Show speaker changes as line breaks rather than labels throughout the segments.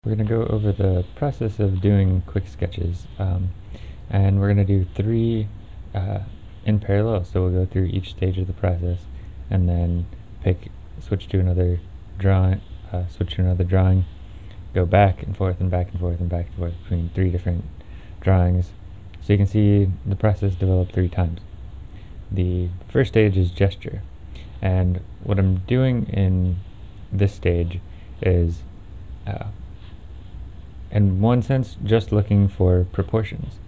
We're going to go over the process of doing quick sketches, and we're going to do three in parallel. So we'll go through each stage of the process, and then switch to another drawing, go back and forth and back and forth and back and forth between three different drawings. So you can see the process develop 3 times. The first stage is gesture, and what I'm doing in this stage is in one sense just looking for proportions.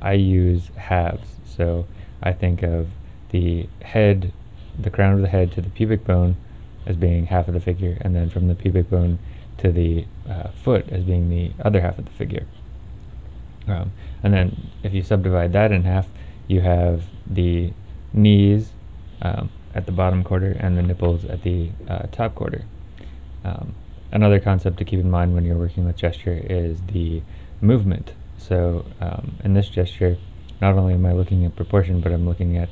I use halves, so I think of the head, the crown of the head to the pubic bone as being half of the figure, and then from the pubic bone to the foot as being the other half of the figure. And then if you subdivide that in half, you have the knees at the bottom quarter and the nipples at the top quarter. Another concept to keep in mind when you're working with gesture is the movement. So in this gesture, not only am I looking at proportion, but I'm looking at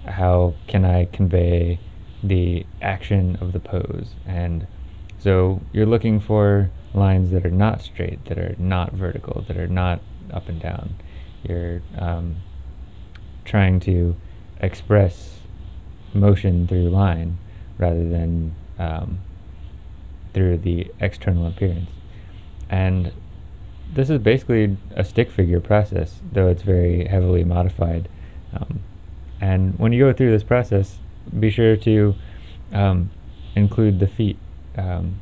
how can I convey the action of the pose. And so you're looking for lines that are not straight, that are not vertical, that are not up and down. You're trying to express motion through line rather than through the external appearance. And this is basically a stick figure process, though it's very heavily modified. And when you go through this process, be sure to include the feet and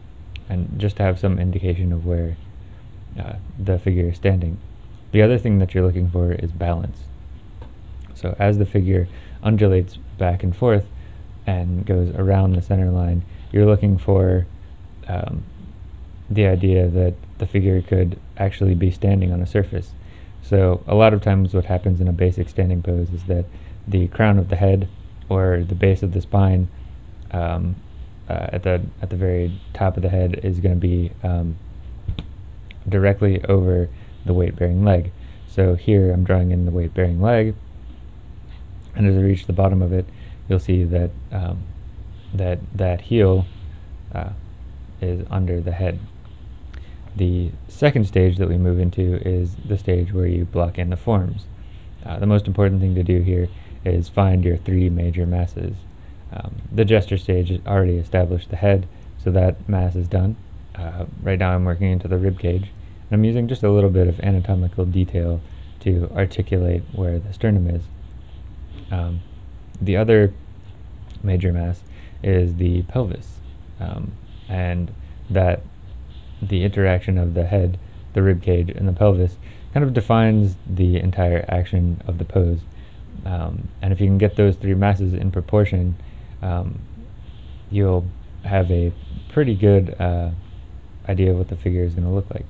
just to have some indication of where the figure is standing. The other thing that you're looking for is balance. So as the figure undulates back and forth and goes around the center line, you're looking for the idea that the figure could actually be standing on a surface. So a lot of times what happens in a basic standing pose is that the crown of the head or the base of the spine at the very top of the head is going to be directly over the weight-bearing leg. So here I'm drawing in the weight-bearing leg, and as I reach the bottom of it, you'll see that that heel is under the head. The second stage that we move into is the stage where you block in the forms. The most important thing to do here is find your 3 major masses. The gesture stage already established the head, so that mass is done. Right now I'm working into the rib cage, and I'm using just a little bit of anatomical detail to articulate where the sternum is. The other major mass is the pelvis, and that the interaction of the head, the rib cage, and the pelvis kind of defines the entire action of the pose. And if you can get those 3 masses in proportion, you'll have a pretty good idea of what the figure is going to look like.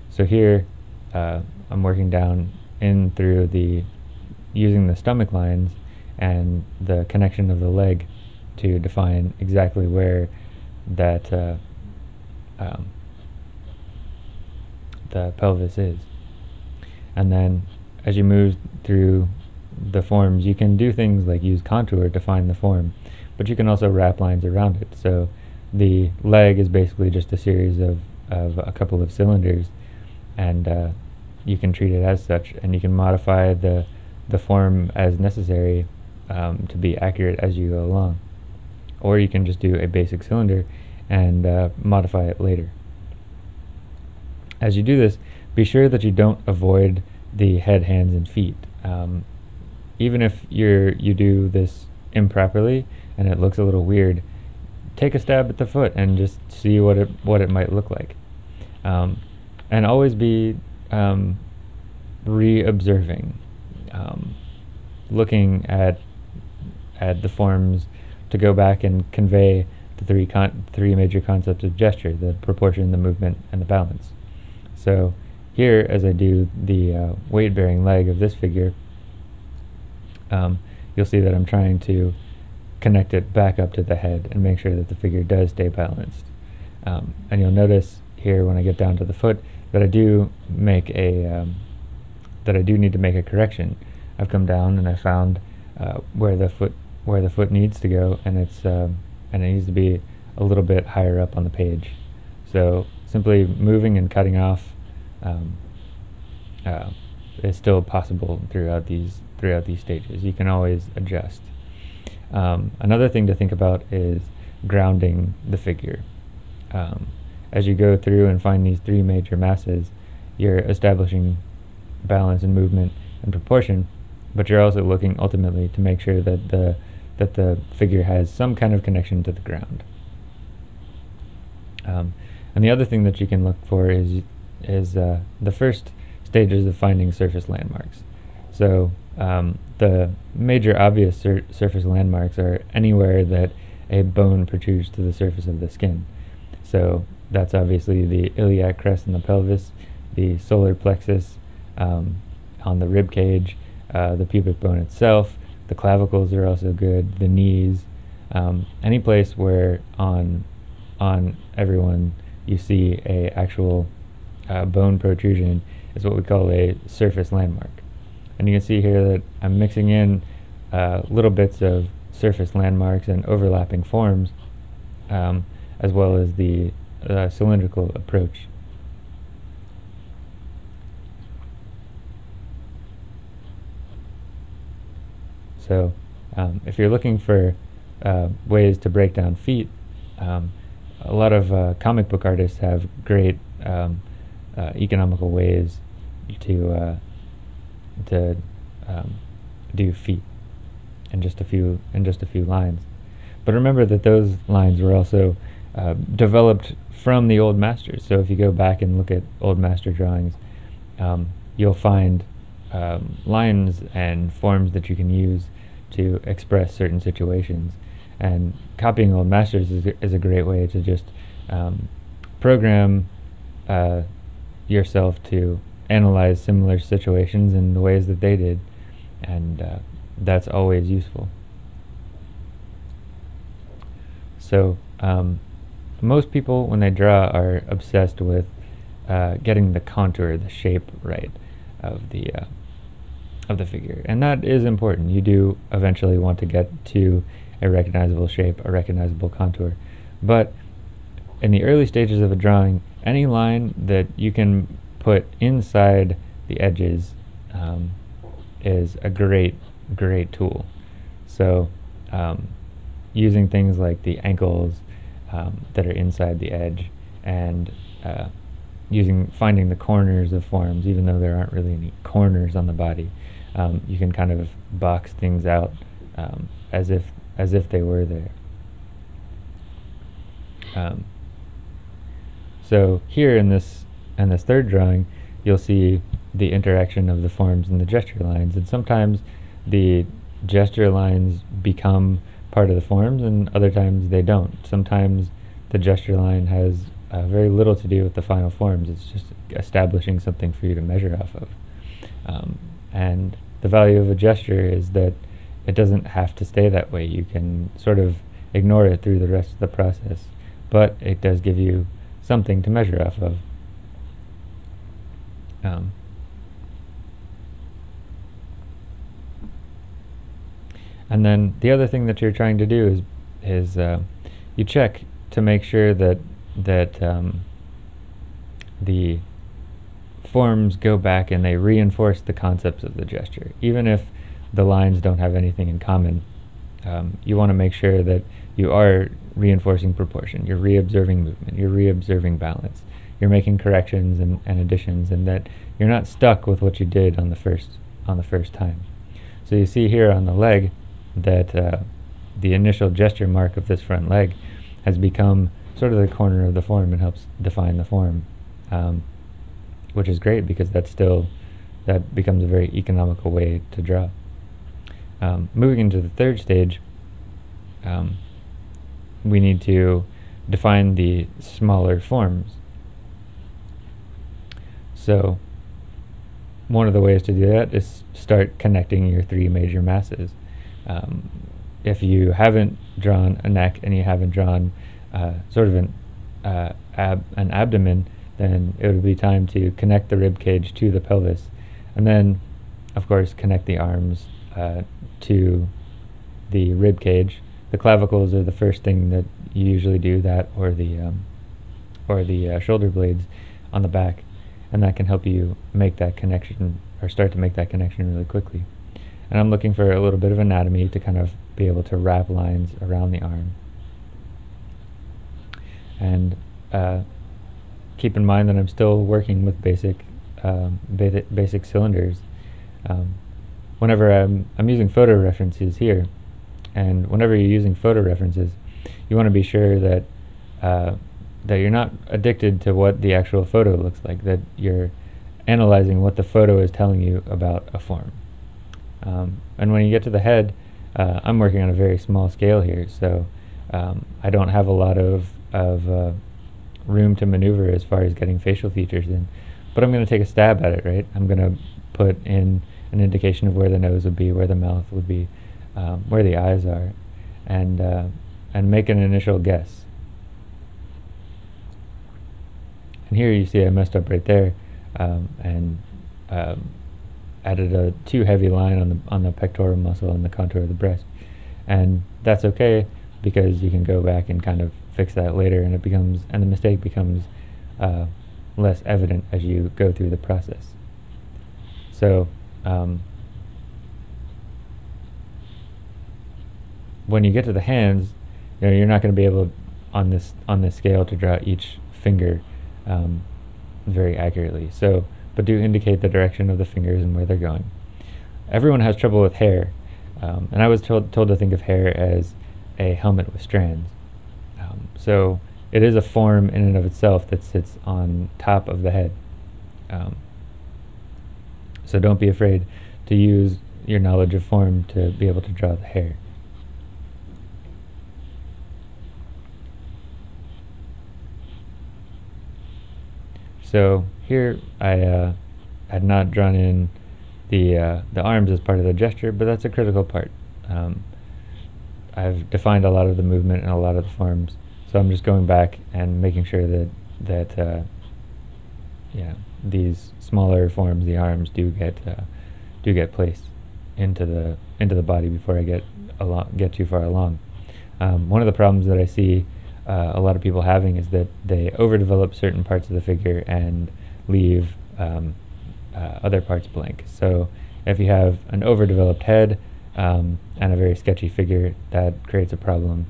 So here I'm working down in through using the stomach lines and the connection of the leg to define exactly where that the pelvis is. And then as you move through the forms, you can do things like use contour to define the form, but you can also wrap lines around it. So the leg is basically just a series of a couple of cylinders, and you can treat it as such, and you can modify the form as necessary to be accurate as you go along. Or you can just do a basic cylinder and modify it later. As you do this, be sure that you don't avoid the head, hands, and feet. Even if you do this improperly and it looks a little weird, take a stab at the foot and just see what it might look like. And always be re-observing, looking at the forms to go back and convey the 3 major concepts of gesture: the proportion, the movement, and the balance. So here, as I do the weight-bearing leg of this figure, you'll see that I'm trying to connect it back up to the head and make sure that the figure does stay balanced. And you'll notice here when I get down to the foot that I do need to make a correction. I've come down and I found where the foot needs to go, and it needs to be a little bit higher up on the page. So simply moving and cutting off is still possible throughout these stages. You can always adjust. Another thing to think about is grounding the figure. As you go through and find these three major masses, you're establishing balance and movement and proportion, but you're also looking ultimately to make sure that the figure has some kind of connection to the ground. And the other thing that you can look for is the first stages of finding surface landmarks. So the major obvious surface landmarks are anywhere that a bone protrudes to the surface of the skin. So that's obviously the iliac crest in the pelvis, the solar plexus on the rib cage, the pubic bone itself. The clavicles are also good, the knees, any place where on everyone you see a actual bone protrusion is what we call a surface landmark. And you can see here that I'm mixing in little bits of surface landmarks and overlapping forms, as well as the cylindrical approach. So if you're looking for ways to break down feet, a lot of comic book artists have great economical ways to do feet in just a few lines. But remember that those lines were also developed from the old masters. So if you go back and look at old master drawings, you'll find lines and forms that you can use to express certain situations. And copying old masters is a great way to just program yourself to analyze similar situations in the ways that they did, and that's always useful. So most people, when they draw, are obsessed with getting the contour, the shape right of the figure, and that is important. You do eventually want to get to a recognizable shape, a recognizable contour, but in the early stages of a drawing, any line that you can put inside the edges is a great tool. So using things like the ankles that are inside the edge, and finding the corners of forms, even though there aren't really any corners on the body, you can kind of box things out as if they were there. So here in this third drawing, you'll see the interaction of the forms and the gesture lines, and sometimes the gesture lines become part of the forms, and other times they don't. Sometimes the gesture line has very little to do with the final forms. It's just establishing something for you to measure off of. And the value of a gesture is that it doesn't have to stay that way. You can sort of ignore it through the rest of the process, but it does give you something to measure off of. And then the other thing that you're trying to do is you check to make sure that the forms go back and they reinforce the concepts of the gesture. Even if the lines don't have anything in common, you want to make sure that you are reinforcing proportion, you're reobserving movement, you're reobserving balance, you're making corrections and additions, and that you're not stuck with what you did on the first time. So you see here on the leg that the initial gesture mark of this front leg has become sort of the corner of the form and helps define the form, which is great because that becomes a very economical way to draw. Moving into the third stage, we need to define the smaller forms. So one of the ways to do that is start connecting your three major masses. If you haven't drawn a neck and you haven't drawn sort of an abdomen, then it would be time to connect the rib cage to the pelvis, and then of course connect the arms to the rib cage. The clavicles are the first thing that you usually do, that or the or the shoulder blades on the back, and that can help you make that connection, or start to make that connection really quickly. And I'm looking for a little bit of anatomy to kind of be able to wrap lines around the arm. And keep in mind that I'm still working with basic cylinders. Whenever I'm using photo references here, and whenever you're using photo references, you want to be sure that that you're not addicted to what the actual photo looks like, that you're analyzing what the photo is telling you about a form. And when you get to the head, I'm working on a very small scale here, so I don't have a lot of room to maneuver as far as getting facial features in. But I'm going to take a stab at it, right? I'm going to put in an indication of where the nose would be, where the mouth would be, where the eyes are, and make an initial guess. And here you see I messed up right there, and added a too heavy line on the pectoral muscle and the contour of the breast, and that's okay, because you can go back and kind of fix that later, and the mistake becomes less evident as you go through the process. So when you get to the hands, you're not going to be able on this scale to draw each finger very accurately. So, but do indicate the direction of the fingers and where they're going. Everyone has trouble with hair, and I was told to think of hair as a helmet with strands. So it is a form in and of itself that sits on top of the head. So don't be afraid to use your knowledge of form to be able to draw the hair. So here I had not drawn in the arms as part of the gesture, but that's a critical part. I've defined a lot of the movement and a lot of the forms, so I'm just going back and making sure that these smaller forms, the arms, do get placed into the body before I get too far along. One of the problems that I see a lot of people having is that they overdevelop certain parts of the figure and leave other parts blank. So if you have an overdeveloped head and a very sketchy figure, that creates a problem,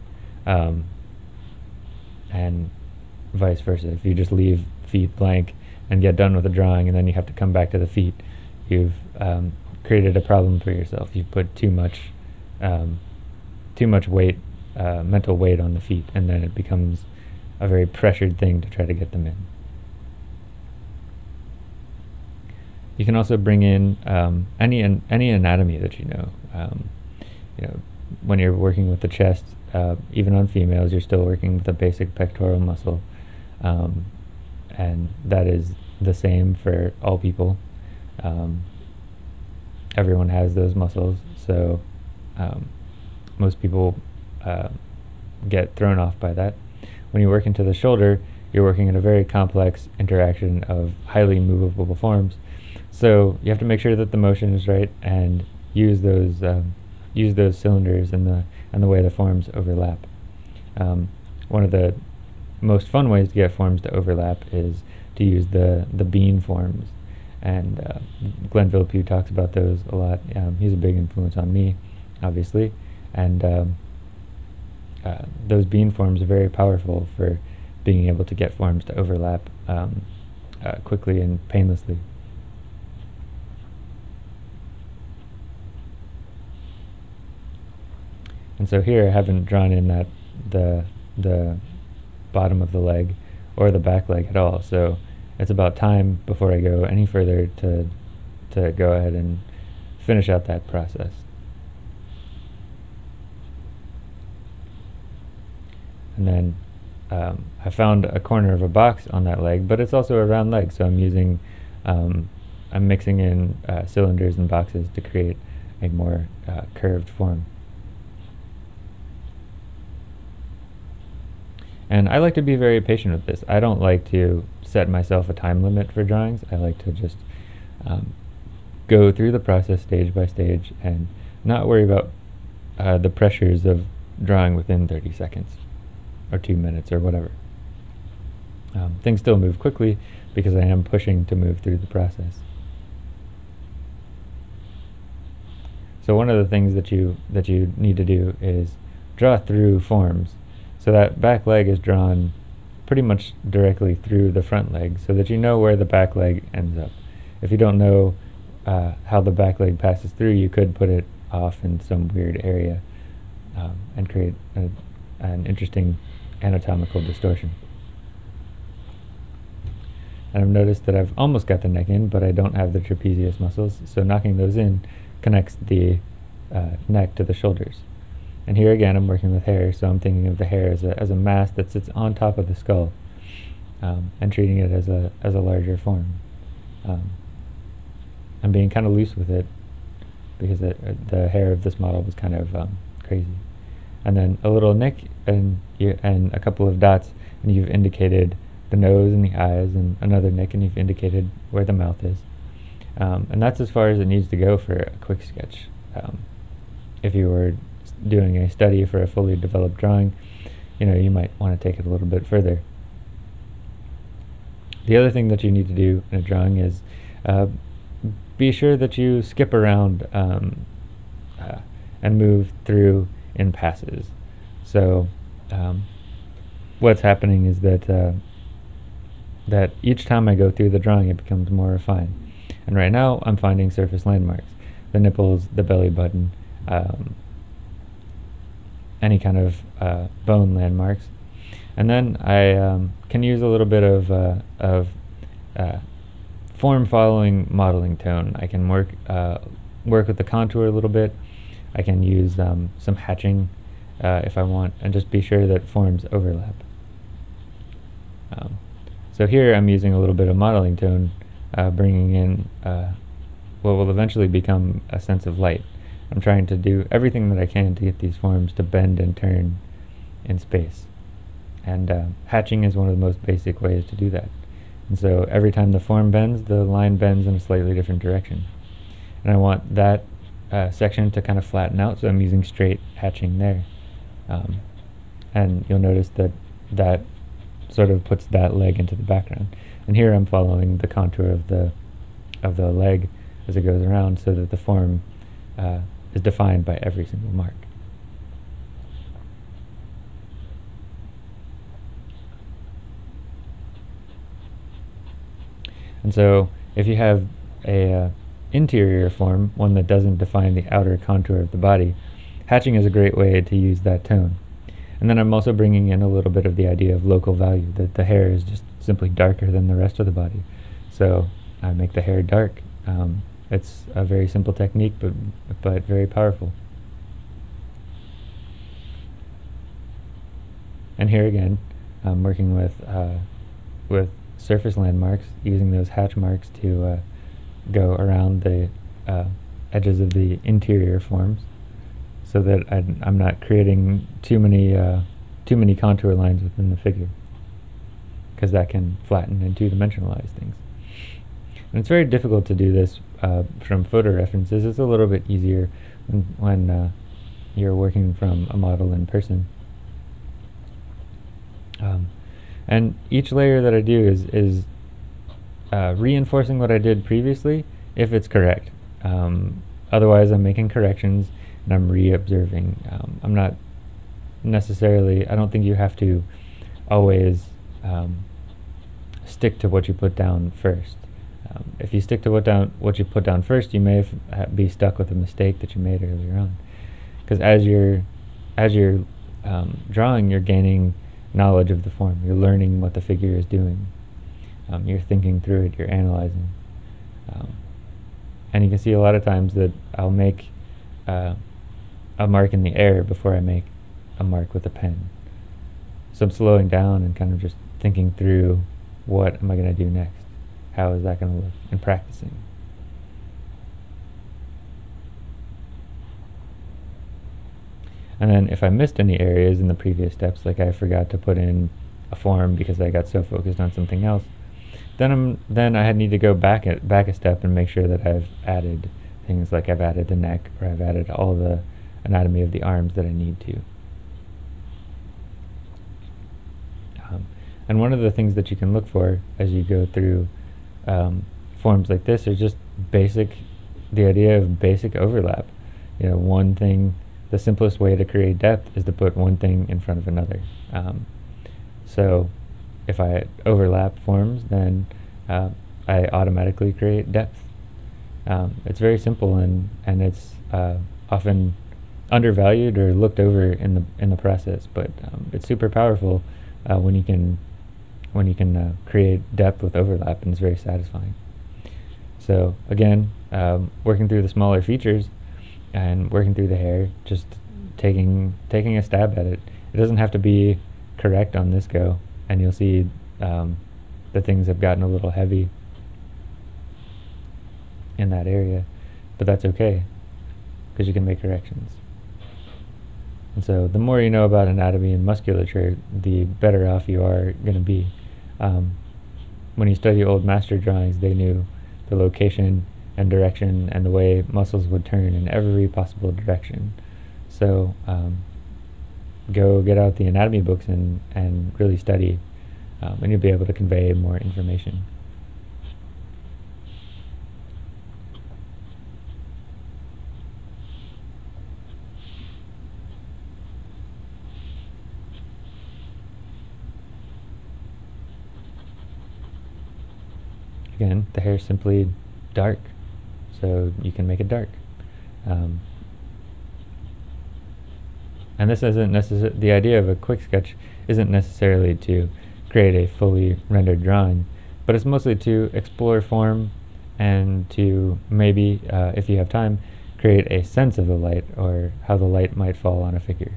and vice versa. If you just leave feet blank and get done with the drawing and then you have to come back to the feet, you've created a problem for yourself. You've put too much weight, mental weight on the feet, and then it becomes a very pressured thing to try to get them in. You can also bring in any anatomy that you know. When you're working with the chest, even on females, you're still working with a basic pectoral muscle, and that is the same for all people. Everyone has those muscles, so most people get thrown off by that. When you work into the shoulder, you're working in a very complex interaction of highly movable forms. So you have to make sure that the motion is right and use those cylinders and the way the forms overlap. One of the most fun ways to get forms to overlap is to use the bean forms, and Glenn Philippou talks about those a lot. He's a big influence on me, obviously, and those bean forms are very powerful for being able to get forms to overlap quickly and painlessly. And so here I haven't drawn in the bottom of the leg or the back leg at all, so it's about time before I go any further to go ahead and finish out that process. And then I found a corner of a box on that leg, but it's also a round leg, so I'm mixing in cylinders and boxes to create a more curved form. And I like to be very patient with this. I don't like to set myself a time limit for drawings. I like to just go through the process stage by stage and not worry about the pressures of drawing within 30 seconds or 2 minutes or whatever. Things still move quickly because I am pushing to move through the process. So one of the things that you need to do is draw through forms. So that back leg is drawn pretty much directly through the front leg so that you know where the back leg ends up. If you don't know how the back leg passes through, you could put it off in some weird area and create an interesting anatomical distortion. And I've noticed that I've almost got the neck in, but I don't have the trapezius muscles, so knocking those in connects the neck to the shoulders. And here again I'm working with hair, so I'm thinking of the hair as a mass that sits on top of the skull, and treating it as a larger form. I'm being kind of loose with it because the hair of this model was kind of crazy. And then a little nick and a couple of dots, and you've indicated the nose and the eyes, and another nick, and you've indicated where the mouth is. And that's as far as it needs to go for a quick sketch. If you were doing a study for a fully developed drawing, you might want to take it a little bit further. The other thing that you need to do in a drawing is be sure that you skip around and move through in passes. So what's happening is that that each time I go through the drawing, it becomes more refined. And right now I'm finding surface landmarks, the nipples, the belly button, any kind of bone landmarks. And then I can use a little bit of form following modeling tone. I can work with the contour a little bit. I can use some hatching if I want, and just be sure that forms overlap. So here I'm using a little bit of modeling tone, bringing in what will eventually become a sense of light. I'm trying to do everything that I can to get these forms to bend and turn in space. And hatching is one of the most basic ways to do that. And so every time the form bends, the line bends in a slightly different direction. And I want that section to kind of flatten out, so I'm using straight hatching there. And you'll notice that that sort of puts that leg into the background. And here I'm following the contour of the leg as it goes around, so that the form is defined by every single mark. And so if you have a interior form, one that doesn't define the outer contour of the body, hatching is a great way to use that tone. And then I'm also bringing in a little bit of the idea of local value, that the hair is just simply darker than the rest of the body. So I make the hair dark. It's a very simple technique, but very powerful. And here again, I'm working with surface landmarks, using those hatch marks to go around the edges of the interior forms, so that I'm not creating too many contour lines within the figure, because that can flatten and two-dimensionalize things. And it's very difficult to do this from photo references. It's a little bit easier when you're working from a model in person. And each layer that I do is reinforcing what I did previously, if it's correct. Otherwise, I'm making corrections and I'm re-observing. I'm not necessarily, I don't think you have to always stick to what you put down first. If you stick to what you put down first, you may be stuck with a mistake that you made earlier on. Because as you're drawing, you're gaining knowledge of the form. You're learning what the figure is doing. You're thinking through it. You're analyzing. And you can see a lot of times that I'll make a mark in the air before I make a mark with a pen. So I'm slowing down and kind of just thinking through, what am I going to do next? How is that going to look? And practicing. And then if I missed any areas in the previous steps, like I forgot to put in a form because I got so focused on something else, then I need to go back a step and make sure that I've added things, like I've added the neck, or I've added all the anatomy of the arms that I need to. And one of the things that you can look for as you go through forms like this are just the idea of basic overlap. One thing, the simplest way to create depth is to put one thing in front of another. So if I overlap forms, then I automatically create depth. It's very simple, and it's often undervalued or looked over in the process, but it's super powerful when you can create depth with overlap, and it's very satisfying. So again, working through the smaller features and working through the hair, just taking a stab at it. It doesn't have to be correct on this go, and you'll see the things have gotten a little heavy in that area, but that's okay because you can make corrections. And so the more you know about anatomy and musculature, the better off you are going to be. When you study old master drawings, they knew the location and direction and the way muscles would turn in every possible direction. So go get out the anatomy books and really study, and you'll be able to convey more information. Again, the hair is simply dark, so you can make it dark. And this isn't the idea of a quick sketch isn't necessarily to create a fully rendered drawing, but it's mostly to explore form and to maybe, if you have time, create a sense of the light or how the light might fall on a figure.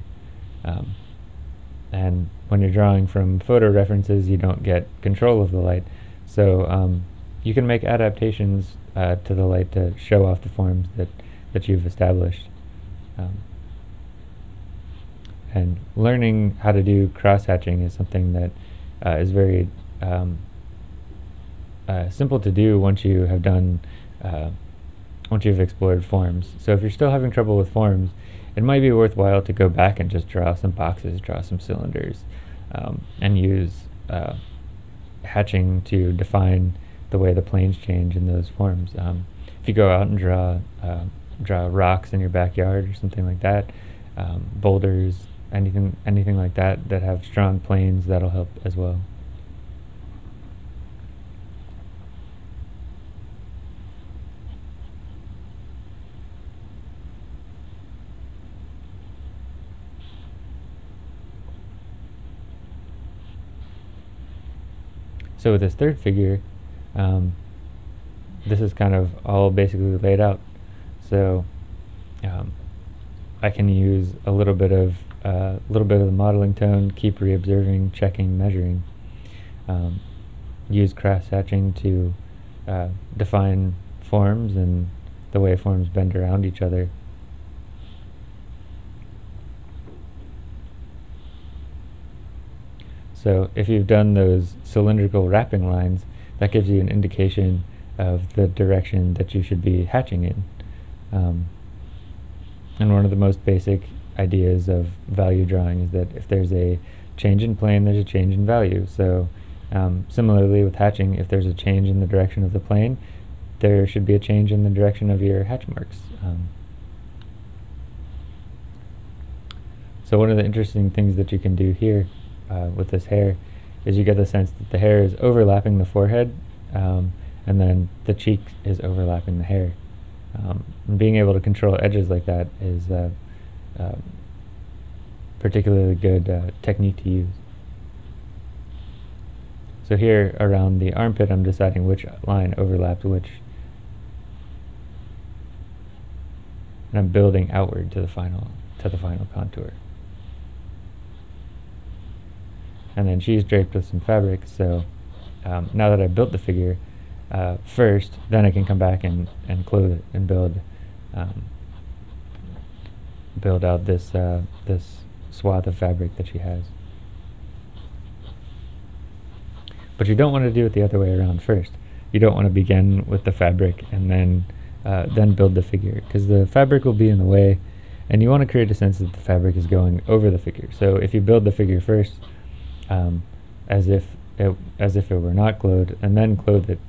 And when you're drawing from photo references, you don't get control of the light, so you can make adaptations to the light to show off the forms that you've established. And learning how to do cross-hatching is something that is very simple to do once you have done, once you've explored forms. So if you're still having trouble with forms, it might be worthwhile to go back and just draw some boxes, draw some cylinders, and use hatching to define the way the planes change in those forms. If you go out and draw rocks in your backyard or something like that, boulders, anything like that have strong planes, that'll help as well. So with this third figure, this is kind of all basically laid out. So I can use a little bit of the modeling tone, keep reobserving, checking, measuring. Use cross-hatching to define forms and the way forms bend around each other. So if you've done those cylindrical wrapping lines, that gives you an indication of the direction that you should be hatching in. And one of the most basic ideas of value drawing is that if there's a change in plane, there's a change in value. So similarly with hatching, if there's a change in the direction of the plane, there should be a change in the direction of your hatch marks. So one of the interesting things that you can do here with this hair is you get the sense that the hair is overlapping the forehead, and then the cheek is overlapping the hair. And being able to control edges like that is particularly good technique to use. So here around the armpit, I'm deciding which line overlaps which, and I'm building outward to the final contour. And then she's draped with some fabric, so now that I've built the figure first, then I can come back and clothe it and build out this this swath of fabric that she has. But you don't want to do it the other way around first. You don't want to begin with the fabric and then build the figure, because the fabric will be in the way, and you want to create a sense that the fabric is going over the figure. So if you build the figure first, as if it were not clothed, and then clothe it,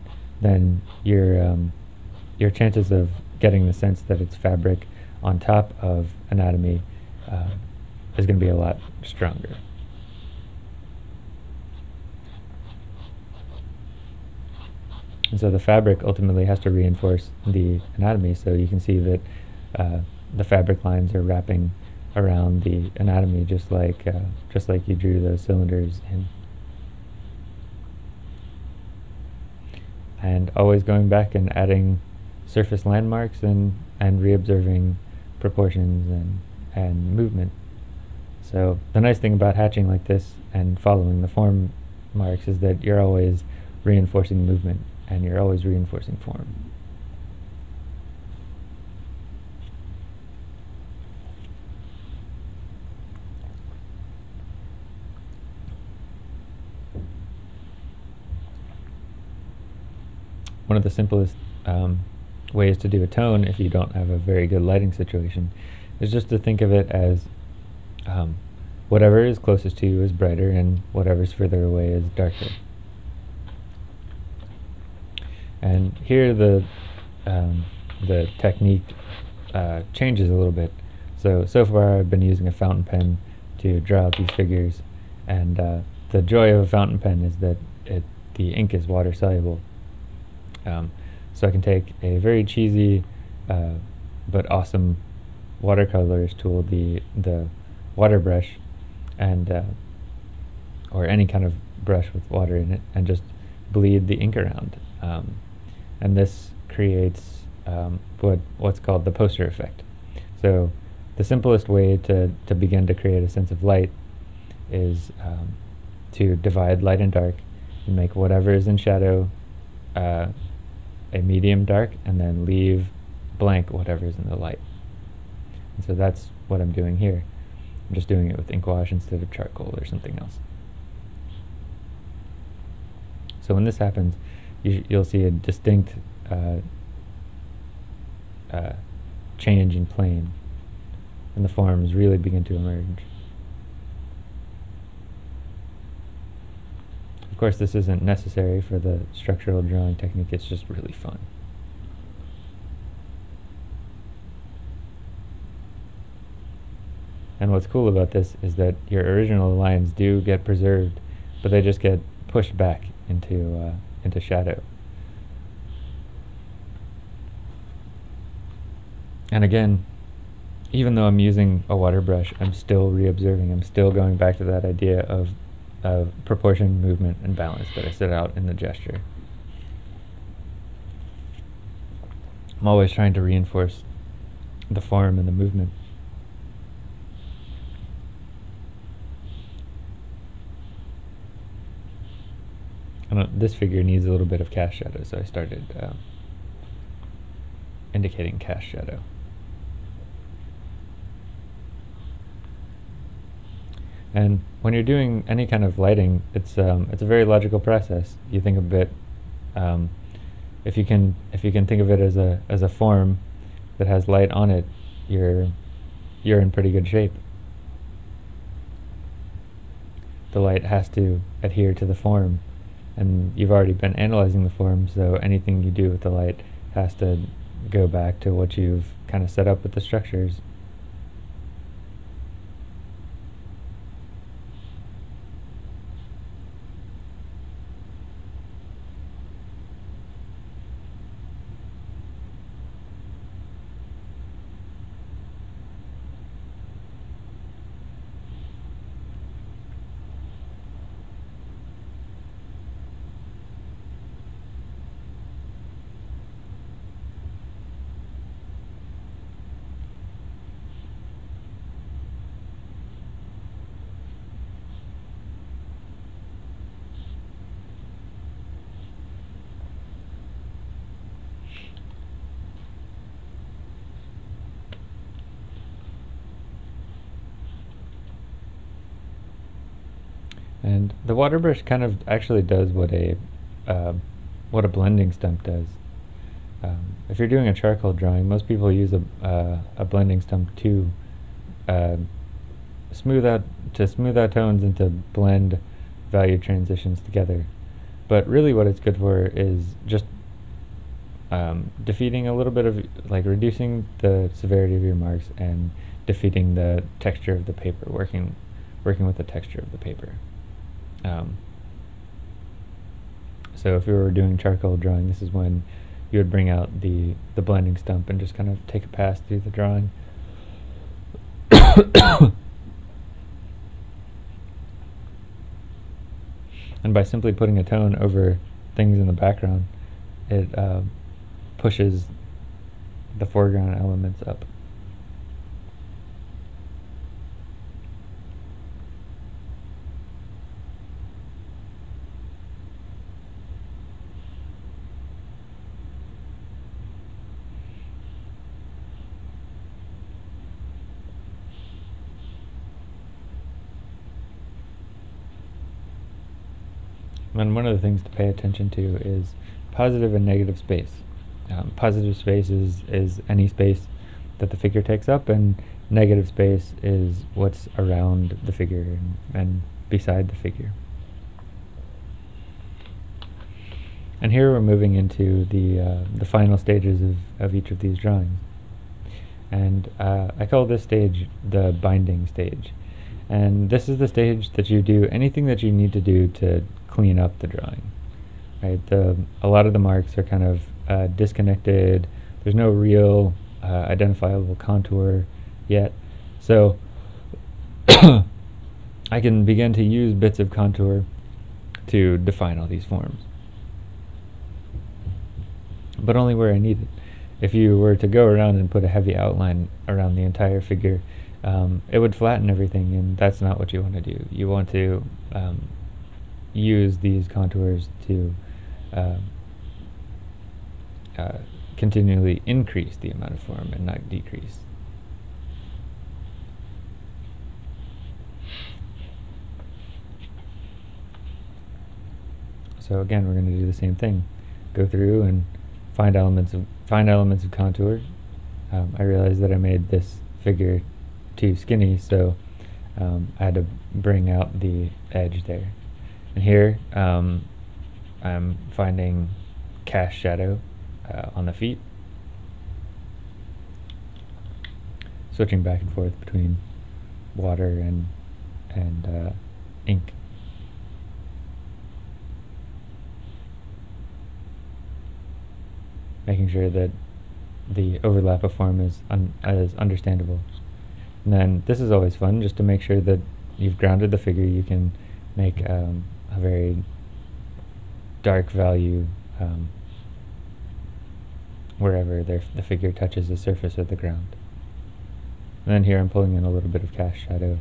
then your chances of getting the sense that it's fabric on top of anatomy is going to be a lot stronger. And so the fabric ultimately has to reinforce the anatomy, so you can see that the fabric lines are wrapping around the anatomy just like you drew those cylinders in. And always going back and adding surface landmarks and reobserving proportions and movement. So the nice thing about hatching like this and following the form marks is that you're always reinforcing movement and you're always reinforcing form. One of the simplest ways to do a tone, if you don't have a very good lighting situation, is just to think of it as whatever is closest to you is brighter and whatever's further away is darker. And here the technique changes a little bit. So far I've been using a fountain pen to draw out these figures, and the joy of a fountain pen is that the ink is water soluble. So I can take a very cheesy but awesome watercolorist tool, the water brush, and or any kind of brush with water in it, and just bleed the ink around. And this creates what's called the poster effect. So the simplest way to begin to create a sense of light is to divide light and dark and make whatever is in shadow a medium dark, and then leave blank whatever is in the light. And so that's what I'm doing here. I'm just doing it with ink wash instead of charcoal or something else. So when this happens, you'll see a distinct change in plane, and the forms really begin to emerge. Of course, this isn't necessary for the structural drawing technique, it's just really fun. And what's cool about this is that your original lines do get preserved, but they just get pushed back into shadow. And again, even though I'm using a water brush, I'm still reobserving. I'm still going back to that idea of proportion, movement, and balance that I set out in the gesture. I'm always trying to reinforce the form and the movement. This figure needs a little bit of cast shadow, so I started indicating cast shadow. And when you're doing any kind of lighting, it's a very logical process. You think of it, if you can think of it as a form that has light on it, you're in pretty good shape. The light has to adhere to the form, and you've already been analyzing the form, so anything you do with the light has to go back to what you've kind of set up with the structures. And the water brush kind of actually does what a blending stump does. If you're doing a charcoal drawing, most people use a blending stump to smooth out tones and to blend value transitions together. But really what it's good for is just defeating a little bit of, like, reducing the severity of your marks and defeating the texture of the paper, working with the texture of the paper. So if you were doing charcoal drawing, this is when you would bring out the blending stump and just kind of take a pass through the drawing. And by simply putting a tone over things in the background, it pushes the foreground elements up. And one of the things to pay attention to is positive and negative space. Positive space is any space that the figure takes up, and negative space is what's around the figure and beside the figure. And here we're moving into the final stages of each of these drawings. And I call this stage the binding stage. And this is the stage that you do anything that you need to do to clean up the drawing. Right? A lot of the marks are kind of disconnected. There's no real identifiable contour yet. So I can begin to use bits of contour to define all these forms, but only where I need it. If you were to go around and put a heavy outline around the entire figure, it would flatten everything, and that's not what you want to do. You want to use these contours to continually increase the amount of form and not decrease. So again, we're going to do the same thing. Go through and find elements of contour. I realized that I made this figure too skinny, so I had to bring out the edge there. And here I'm finding cast shadow on the feet, switching back and forth between water and ink. Making sure that the overlap of form is understandable. And then this is always fun, just to make sure that you've grounded the figure. You can make a very dark value wherever the figure touches the surface of the ground. And then here I'm pulling in a little bit of cast shadow,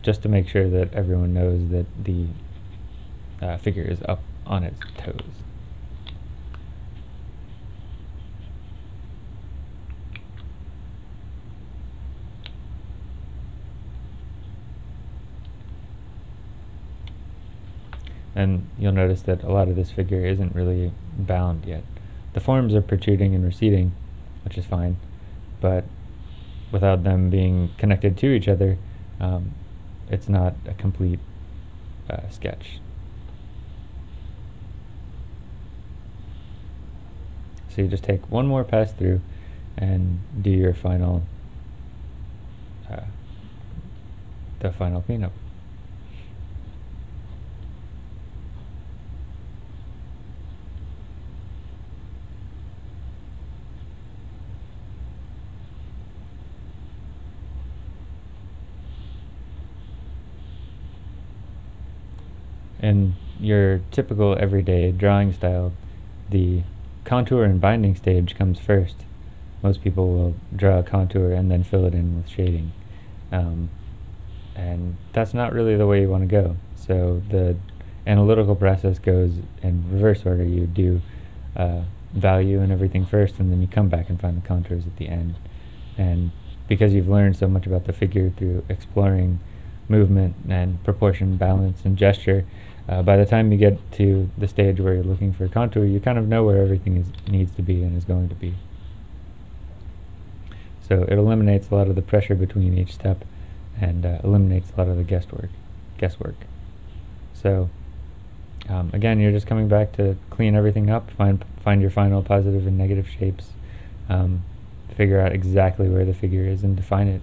just to make sure that everyone knows that the figure is up on its toes. And you'll notice that a lot of this figure isn't really bound yet. The forms are protruding and receding, which is fine, but without them being connected to each other, it's not a complete sketch. So you just take one more pass through and do your final cleanup. In your typical everyday drawing style, the contour and binding stage comes first. Most people will draw a contour and then fill it in with shading. And that's not really the way you want to go. So the analytical process goes in reverse order. You do value and everything first, and then you come back and find the contours at the end. And because you've learned so much about the figure through exploring movement and proportion, balance, and gesture, by the time you get to the stage where you're looking for contour, you kind of know where everything needs to be and is going to be. So it eliminates a lot of the pressure between each step and eliminates a lot of the guesswork. So again, you're just coming back to clean everything up, find your final positive and negative shapes, figure out exactly where the figure is and define it.